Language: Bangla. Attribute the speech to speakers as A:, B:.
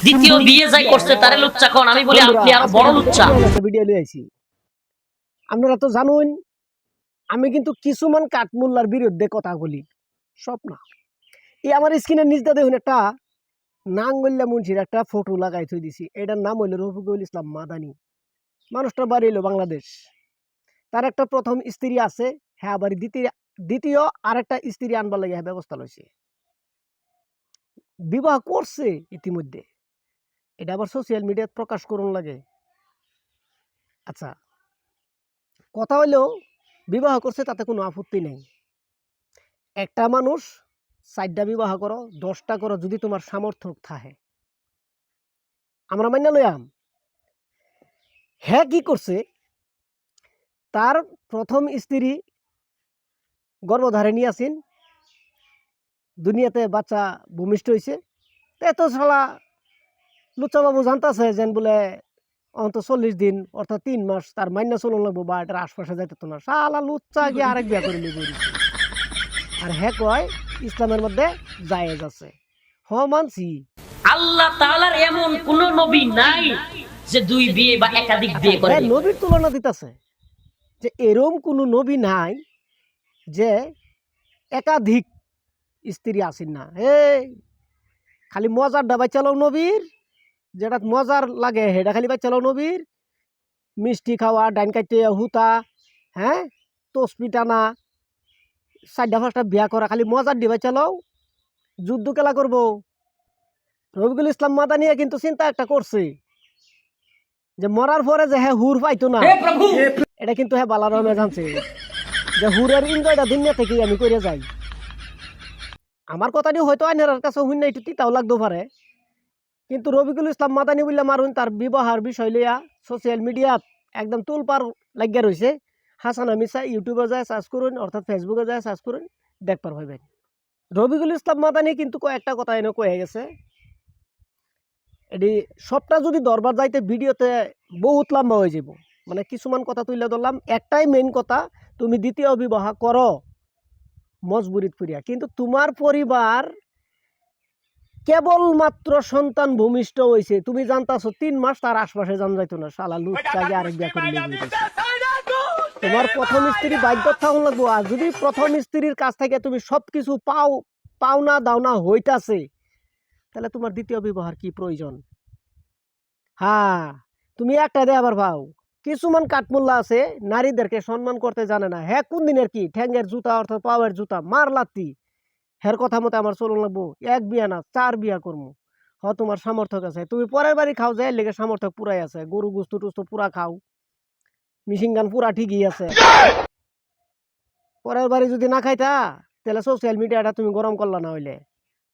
A: দ্বিতীয় বিয়ে যাই করছে তারে লুচ্চা কোন, আমি বলি আপনি আরো বড় লুচ্চা।
B: ভিডিও নিয়ে আইছি, আপনারা তো জানুন আমি কিন্তু কিছুমান কাঠমুল্লার বিরুদ্ধে কথা বলি, সব না। এই আমার স্ক্রিনের নিচ দিয়ে দেখুন একটা নাঙ্গল্লা মুন্সির একটা ফটো লাগাই থই দিছি, এটার নাম হইল রফিকুল ইসলাম মাদানি। মানুষটার বাড়ি হইল বাংলাদেশ। তার একটা প্রথম স্ত্রী আছে, হ্যাঁ আবার দ্বিতীয় আরেকটা স্ত্রী আনবার লাগে হ্যাঁ ব্যবস্থা লইছে, বিবাহ করছে ইতিমধ্যে, এটা আবার সোশ্যাল মিডিয়াত প্রকাশ করুন লাগে। আচ্ছা, কথা হইলেও বিবাহ করছে তাতে কোনো আপত্তি নেই। একটা মানুষ 4টা বিবাহ করো 10টা করো, যদি তোমার সামর্থ্য থাকে আমরা মান্য লইয়াম। হ্যাঁ কি করছে, তার প্রথম স্ত্রী গর্ভধারিণী আছেন, দুনিয়াতে বাচ্চা ভূমিষ্ঠ হয়েছে, এত শালা লুচ্চাবাবু জানতেছে যেন বলে অন্ত 40 দিন অর্থাৎ 3 মাস তার মাইনা চলন লাগবো বা এটার আশপাশে যাইতে তো না, শালা লুচ্চা গিয়ে আরেক বিয়া করে লিব। আর হ্যাঁ কয় ইসলামের মধ্যে জায়েজ আছে, হ মানছি।
A: আল্লাহ তাআলার এমন কোন নবী নাই যে 2 বিয়ে বা একাধিক বিয়ে করে।
B: নবীর তুলনা দিতেছে যে এরম কোনো নবী নাই যে একাধিক স্ত্রী আসেন না। খালি মজার ডাবাই চালাও নবীর, যেটা মজার লাগে সেটা খালি বাই চালাও নবীর। মিষ্টি খাওয়া, ডাইন কাটতে হুতা, হ্যাঁ তসপি টানা, 4টা 5টা বিয়া করা, খালি মজার ডিবাই চালাও। যুদ্ধ খেলা করবো। রফিকুল ইসলাম মাদানিয়া কিন্তু চিন্তা একটা করছে যে মরার পরে যে হ্যাঁ হুর পাইতো না, এটা কিন্তু হ্যাঁ বালা রহমে জানছে যে হুরের ইন্দ্রটা দুনিয়া থেকেই আমি করে যাই। আমার কথাটি হয়তো আইনের কাছে শুনে একটু তিতাও লাগতে পারে, কিন্তু রফিকুল ইসলাম মাদানি বললে মারুন তার বিবাহের বিষয় লইয়া সোশ্যাল মিডিয়া একদম তুলপার লাগিয়া রয়েছে। হাসান আমিসা ইউটিউবে যায় সার্চ করুন, অর্থাৎ ফেসবুকে যায় সার্চ করুন, দেখবার ভাইবেন। রফিকুল ইসলাম মাদানি কিন্তু কয়েকটা কথা এনে কয়ে গেছে, এটি সবটা যদি দরবার যাইতে ভিডিওতে বহুত লম্বা হয়ে যাব, মানে কিছুমান কথা তুলে ধরলাম। একটাই মেইন কথা, তুমি দ্বিতীয় বিবাহ করো মজবুরিত করিয়া, কিন্তু তোমার পরিবার কেবলমাত্র সন্তান ভূমিষ্ঠ হয়েছে, তুমি জানতাছো 3 মাস তার আশপাশে জান যাইতো না, শালা লুচ্চাকে আরেক বিয়া করে নিয়ে গেছে। তোমার প্রথম স্ত্রী বাধ্য থাকুন লাগবো, আর যদি প্রথম স্ত্রীর কাছ থেকে তুমি সবকিছু পাওনা দাওনা হইতাছে, তাহলে তোমার দ্বিতীয় বিবাহের কি প্রয়োজন? হ্যাঁ, তুমি একটা দে আবার ভাও। কিছুমান কাঠমুল্লা আছে নারীদেরকে সম্মান করতে জানে না। হ্যাঁ কোন দিনের কি ঠ্যাঙ্গের জুতা অর্থাৎ পাওয়ার জুতা মার লাত্তি, হের কথা মতো আমার চলন লাগবো, 1 বিয়া না 4 বিয়া করবো। হ তোমার সামর্থ্য আছে, তুমি পরের বাড়ি খাও যায় লেগে সামর্থ্য পুরাই আছে, গরু গুস্তু টুস্তু পুরা খাও, মিশিং গান পুরা ঠিকই আছে। পরের বাড়ি যদি না খাইতা তাহলে সোশ্যাল মিডিয়াটা তুমি গরম করলা না হইলে।